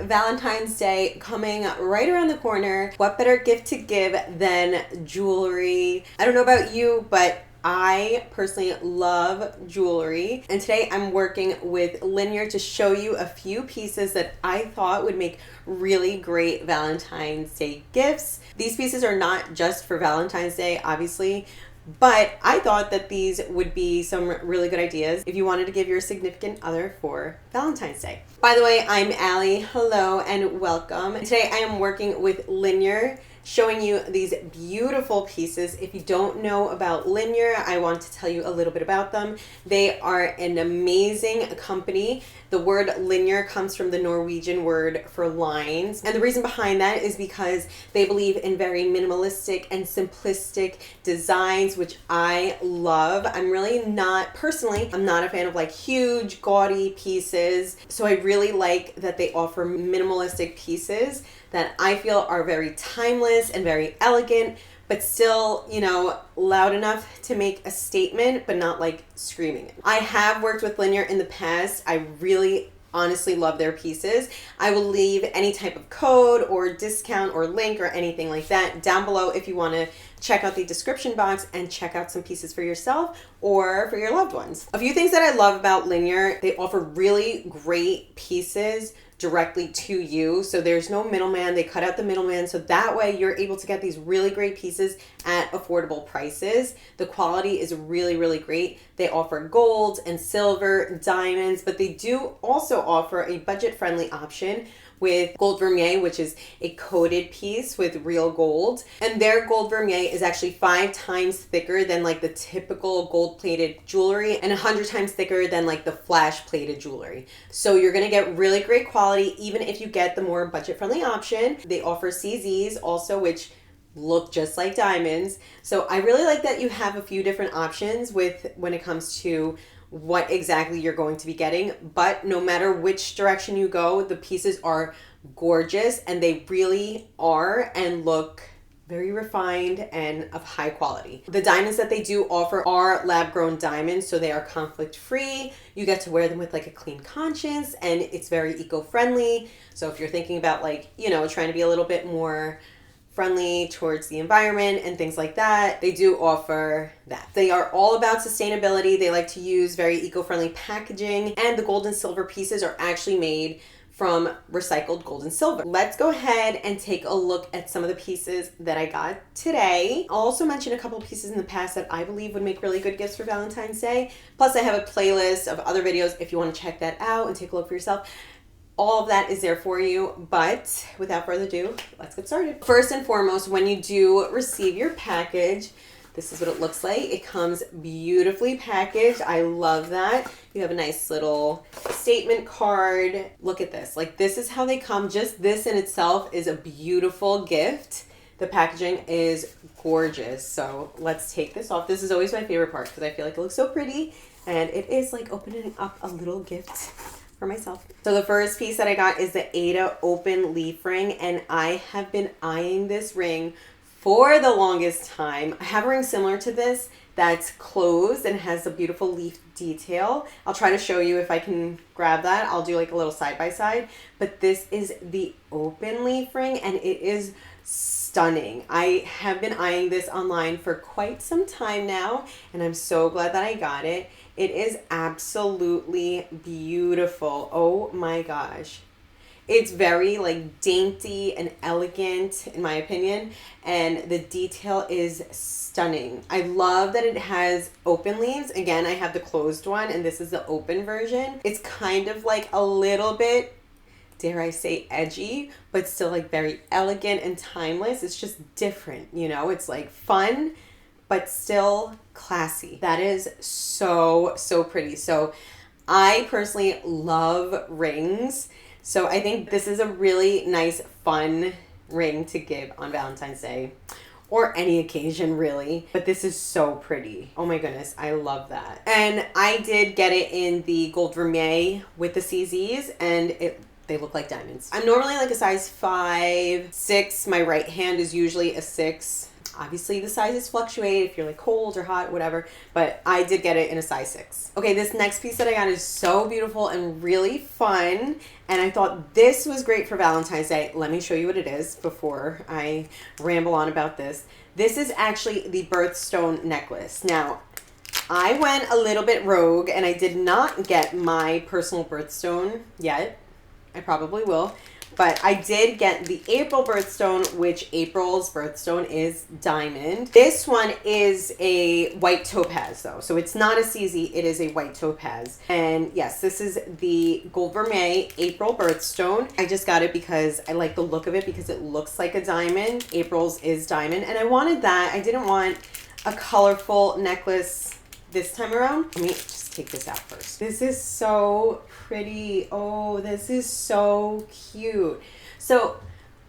Valentine's Day coming right around the corner. What better gift to give than jewelry? I don't know about you, but I personally love jewelry, and today I'm working with LINJER to show you a few pieces that I thought would make really great Valentine's Day gifts. These pieces are not just for Valentine's Day, obviously, but I thought that these would be some really good ideas if you wanted to give your significant other for Valentine's Day. By the way, I'm Allie. Hello and welcome. Today I am working with LINJER, showing you these beautiful pieces. If you don't know about LINJER, I want to tell you a little bit about them. They are an amazing company. The word LINJER comes from the Norwegian word for lines. And the reason behind that is because they believe in very minimalistic and simplistic designs, which I love. I'm really not, personally, I'm not a fan of like huge, gaudy pieces. So I really like that they offer minimalistic pieces that I feel are very timeless and very elegant, but still, you know, loud enough to make a statement, but not like screaming it. I have worked with LINJER in the past. I really honestly love their pieces. I will leave any type of code or discount or link or anything like that down below if you want to check out the description box and check out some pieces for yourself or for your loved ones. A few things that I love about LINJER: they offer really great pieces directly to you, so there's no middleman. They cut out the middleman, so that way you're able to get these really great pieces at affordable prices. The quality is really, really great. They offer gold and silver, diamonds, but they do also offer a budget-friendly option with gold vermeil, which is a coated piece with real gold. And their gold vermeil is actually 5 times thicker than like the typical gold-plated jewelry and 100 times thicker than like the flash-plated jewelry. So you're gonna get really great quality even if you get the more budget-friendly option. They offer CZs also, which look just like diamonds. So I really like that you have a few different options with when it comes to what exactly you're going to be getting, but no matter which direction you go, the pieces are gorgeous, and they really are and look very refined and of high quality. The diamonds that they do offer are lab-grown diamonds, so they are conflict-free. You get to wear them with like a clean conscience, and it's very eco-friendly. So if you're thinking about like, you know, trying to be a little bit more friendly towards the environment and things like that, they do offer that. They are all about sustainability. They like to use very eco-friendly packaging, and the gold and silver pieces are actually made from recycled gold and silver. Let's go ahead and take a look at some of the pieces that I got today. I'll also mention a couple of pieces in the past that I believe would make really good gifts for Valentine's Day. Plus I have a playlist of other videos if you want to check that out and take a look for yourself. All of that is there for you, but without further ado, let's get started. First and foremost, when you do receive your package, this is what it looks like. It comes beautifully packaged. I love that. You have a nice little statement card. Look at this. Like, this is how they come. Just this in itself is a beautiful gift. The packaging is gorgeous. So let's take this off. This is always my favorite part because I feel like it looks so pretty, and it is like opening up a little gift for myself. So the first piece that I got is the Ada open leaf ring, and I have been eyeing this ring for the longest time. I have a ring similar to this that's closed and has a beautiful leaf detail. I'll try to show you if I can grab that. I'll do like a little side by side, but this is the open leaf ring, and it is stunning. I have been eyeing this online for quite some time now, and I'm so glad that I got it. It is absolutely beautiful. Oh my gosh. It's very like dainty and elegant in my opinion, and the detail is stunning. I love that it has open leaves. Again, I have the closed one, and this is the open version. It's kind of like a little bit, dare I say, edgy, but still like very elegant and timeless. It's just different, you know? It's like fun, but still classy. That is so, so pretty. So I personally love rings. So I think this is a really nice, fun ring to give on Valentine's Day or any occasion really. But this is so pretty. Oh my goodness, I love that. And I did get it in the gold vermeil with the CZs, and they look like diamonds. I'm normally like a size 5, 6. My right hand is usually a 6. Obviously the sizes fluctuate if you're like cold or hot, whatever, but I did get it in a size 6. Okay, this next piece that I got is so beautiful and really fun, and I thought this was great for Valentine's Day. Let me show you what it is before I ramble on about this. This is actually the birthstone necklace. Now, I went a little bit rogue and I did not get my personal birthstone yet. I probably will. But I did get the April birthstone, which April's birthstone is diamond. This one is a white topaz though. So it's not a CZ, it is a white topaz. And yes, this is the Gold Vermeil April birthstone. I just got it because I like the look of it because it looks like a diamond. April's is diamond. And I wanted that. I didn't want a colorful necklace this time around. Let me just take this out first. This is so pretty. Oh, this is so cute. So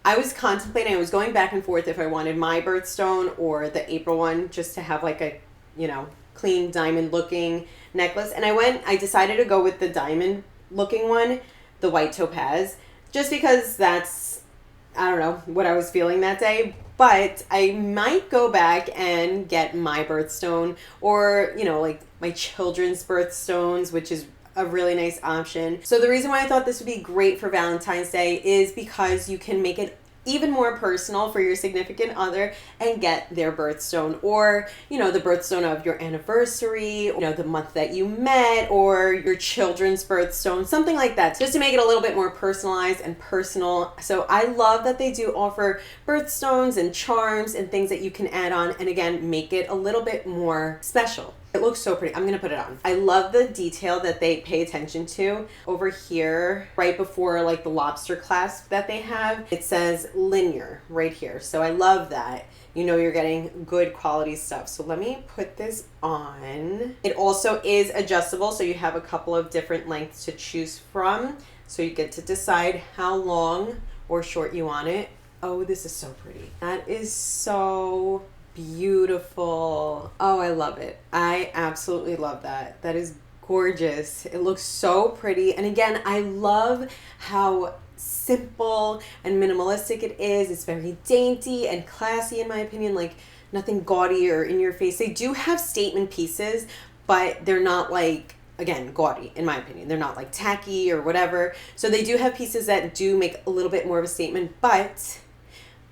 I was contemplating, I was going back and forth if I wanted my birthstone or the April one, just to have like a, you know, clean diamond looking necklace. And I decided to go with the diamond looking one, the white topaz, just because that's, I don't know, what I was feeling that day. But I might go back and get my birthstone or, you know, like my children's birthstones, which is a really nice option. So the reason why I thought this would be great for Valentine's Day is because you can make it even more personal for your significant other and get their birthstone, or, you know, the birthstone of your anniversary, you know, the month that you met, or your children's birthstone, something like that, just to make it a little bit more personalized and personal. So I love that they do offer birthstones and charms and things that you can add on, and again, make it a little bit more special. It looks so pretty. I'm going to put it on. I love the detail that they pay attention to over here, right before like the lobster clasp that they have. It says LINJER right here. So I love that. You know you're getting good quality stuff. So let me put this on. It also is adjustable, so you have a couple of different lengths to choose from. So you get to decide how long or short you want it. Oh, this is so pretty. That is so beautiful. Oh, I love it. I absolutely love that. That is gorgeous. It looks so pretty. And again, I love how simple and minimalistic it is. It's very dainty and classy in my opinion, like nothing gaudy or in your face. They do have statement pieces, but they're not like, again, gaudy in my opinion. They're not like tacky or whatever. So they do have pieces that do make a little bit more of a statement, but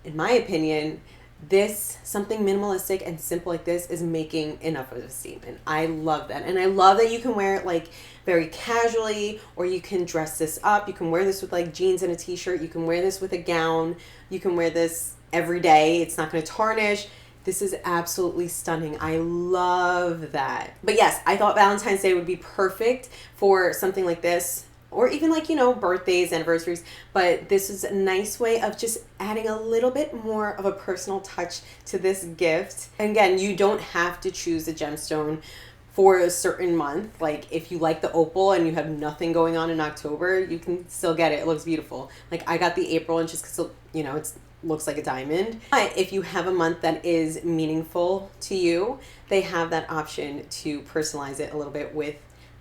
in my opinion, this, something minimalistic and simple like this, is making enough of a statement. I love that. And I love that you can wear it like very casually, or you can dress this up. You can wear this with like jeans and a t-shirt. You can wear this with a gown. You can wear this every day. It's not going to tarnish. This is absolutely stunning. I love that. But yes, I thought Valentine's Day would be perfect for something like this, or even like, you know, birthdays, anniversaries. But this is a nice way of just adding a little bit more of a personal touch to this gift. And again, you don't have to choose a gemstone for a certain month. Like if you like the opal and you have nothing going on in October, you can still get it. It looks beautiful. Like I got the April and just because, you know, it's looks like a diamond. But if you have a month that is meaningful to you, they have that option to personalize it a little bit with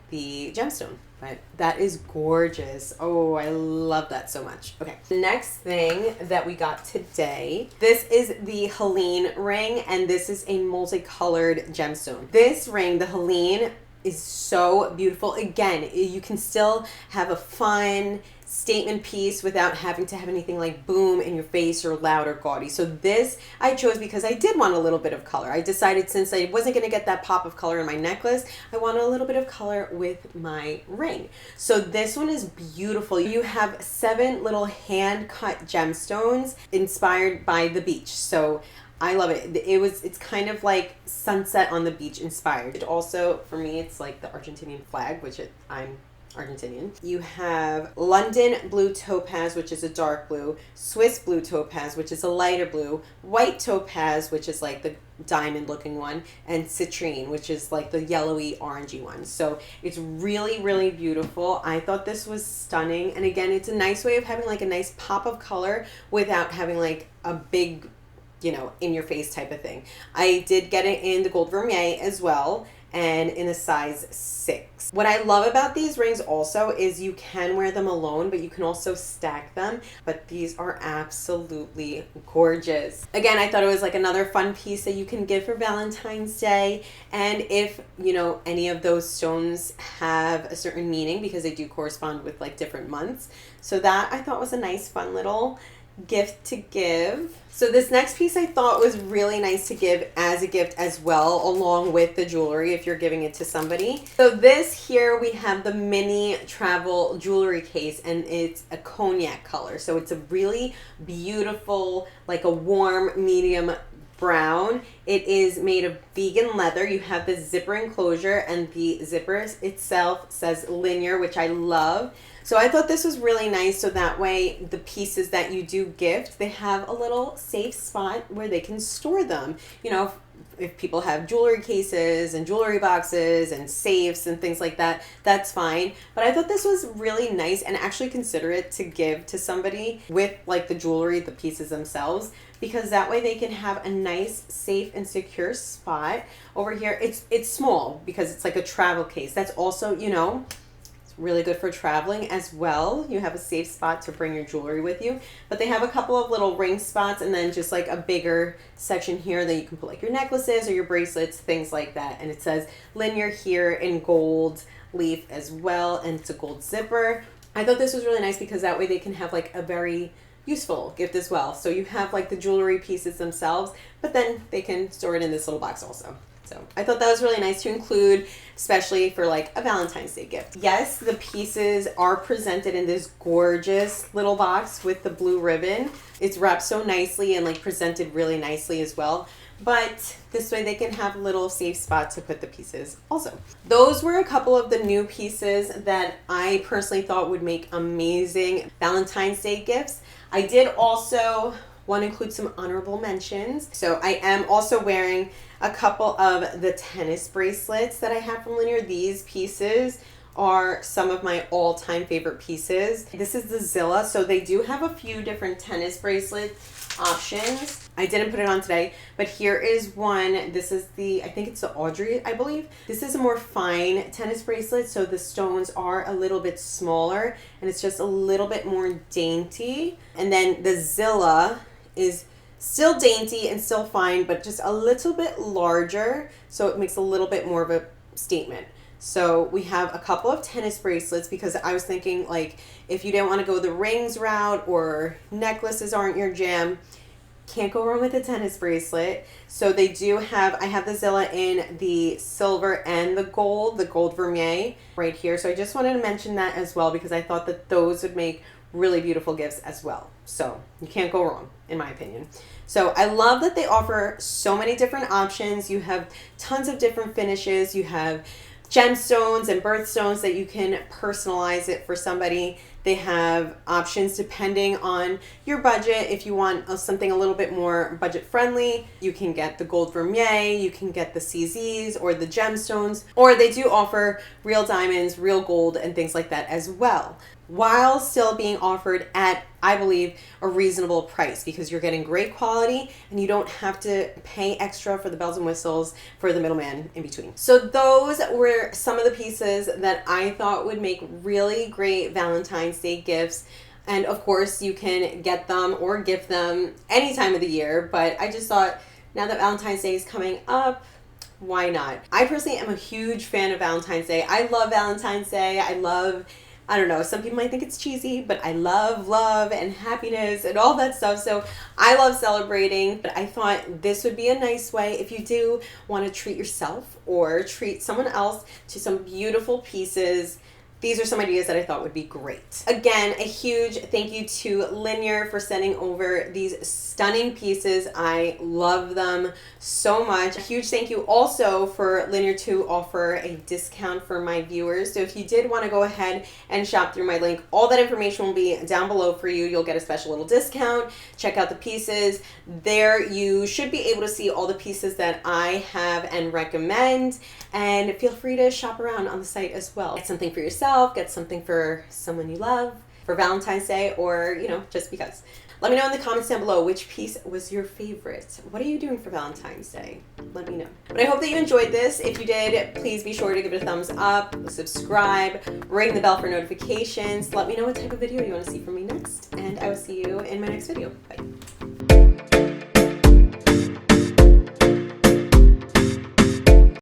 the gemstone. But that is gorgeous. Oh, I love that so much. Okay, the next thing that we got today, this is the Helene ring, and this is a multicolored gemstone. This ring, the Helene, is so beautiful. Again, you can still have a fun statement piece without having to have anything like boom in your face or loud or gaudy. So this I chose because I did want a little bit of color. I decided since I wasn't going to get that pop of color in my necklace, I wanted a little bit of color with my ring. So this one is beautiful. You have 7 little hand cut gemstones inspired by the beach. So I love it. It's kind of like sunset on the beach inspired. It also, for me, it's like the Argentinian flag, which I'm Argentinian. You have London blue topaz, which is a dark blue, Swiss blue topaz, which is a lighter blue, white topaz, which is like the diamond looking one, and citrine, which is like the yellowy orangey one. So it's really, really beautiful. I thought this was stunning. And again, it's a nice way of having like a nice pop of color without having like a big, you know, in your face type of thing. I did get it in the Gold Vermeil as well. and in a size 6. What I love about these rings also is you can wear them alone, but you can also stack them. But these are absolutely gorgeous. Again, I thought it was like another fun piece that you can give for Valentine's Day. And if, you know, any of those stones have a certain meaning, because they do correspond with like different months. So that I thought was a nice, fun little gift to give. So this next piece I thought was really nice to give as a gift as well, along with the jewelry if you're giving it to somebody. So this here, we have the mini travel jewelry case, and it's a cognac color. So it's a really beautiful, like a warm medium brown. It is made of vegan leather. You have the zipper enclosure, and the zipper itself says LINJER, which I love. So I thought this was really nice, so that way the pieces that you do gift, they have a little safe spot where they can store them. You know, if people have jewelry cases and jewelry boxes and safes and things like that, that's fine. But I thought this was really nice and actually considerate to give to somebody with like the jewelry, the pieces themselves, because that way they can have a nice, safe, and secure spot. Over here, it's small because it's like a travel case. That's also, you know, really good for traveling as well. You have a safe spot to bring your jewelry with you. But they have a couple of little ring spots, and then just like a bigger section here that you can put like your necklaces or your bracelets, things like that. And it says LINJER here in gold leaf as well, and it's a gold zipper. I thought this was really nice because that way they can have like a very useful gift as well. So you have like the jewelry pieces themselves, but then they can store it in this little box also. So I thought that was really nice to include, especially for like a Valentine's Day gift. Yes, the pieces are presented in this gorgeous little box with the blue ribbon. It's wrapped so nicely and like presented really nicely as well. But this way they can have a little safe spot to put the pieces also. Those were a couple of the new pieces that I personally thought would make amazing Valentine's Day gifts. I did also want to include some honorable mentions. So I am also wearing a couple of the tennis bracelets that I have from LINJER. These pieces are some of my all-time favorite pieces. This is the Zilla, so they do have a few different tennis bracelet options. I didn't put it on today, but here is one. This is the, I think it's the Audrey, I believe. This is a more fine tennis bracelet, so the stones are a little bit smaller, and it's just a little bit more dainty. And then the Zilla is still dainty and still fine, but just a little bit larger, so it makes a little bit more of a statement. So we have a couple of tennis bracelets, because I was thinking like if you didn't want to go the rings route or necklaces aren't your jam, can't go wrong with a tennis bracelet. So they do have, I have the Zilla in the silver and the gold vermeil right here. So I just wanted to mention that as well, because I thought that those would make really beautiful gifts as well. So you can't go wrong, in my opinion. So I love that they offer so many different options. You have tons of different finishes. You have gemstones and birthstones that you can personalize it for somebody. They have options depending on your budget. If you want something a little bit more budget friendly, you can get the gold vermeil, you can get the CZs or the gemstones, or they do offer real diamonds, real gold, and things like that as well, while still being offered at, I believe, a reasonable price, because you're getting great quality and you don't have to pay extra for the bells and whistles for the middleman in between. So those were some of the pieces that I thought would make really great Valentine's Day gifts. And of course you can get them or gift them any time of the year, but I just thought now that Valentine's Day is coming up, why not? I personally am a huge fan of Valentine's Day. I love Valentine's Day. I don't know, some people might think it's cheesy, but I love love and happiness and all that stuff. So I love celebrating, but I thought this would be a nice way if you do want to treat yourself or treat someone else to some beautiful pieces. These are some ideas that I thought would be great. Again, a huge thank you to LINJER for sending over these stunning pieces. I love them so much. A huge thank you also for LINJER to offer a discount for my viewers. So if you did want to go ahead and shop through my link, all that information will be down below for you. You'll get a special little discount. Check out the pieces. There you should be able to see all the pieces that I have and recommend. And feel free to shop around on the site as well. Get something for yourself, get something for someone you love for Valentine's Day, or, you know, just because. Let me know in the comments down below which piece was your favorite. What are you doing for Valentine's Day? Let me know. But I hope that you enjoyed this. If you did, please be sure to give it a thumbs up, subscribe, ring the bell for notifications. Let me know what type of video you want to see from me next, and I will see you in my next video. Bye.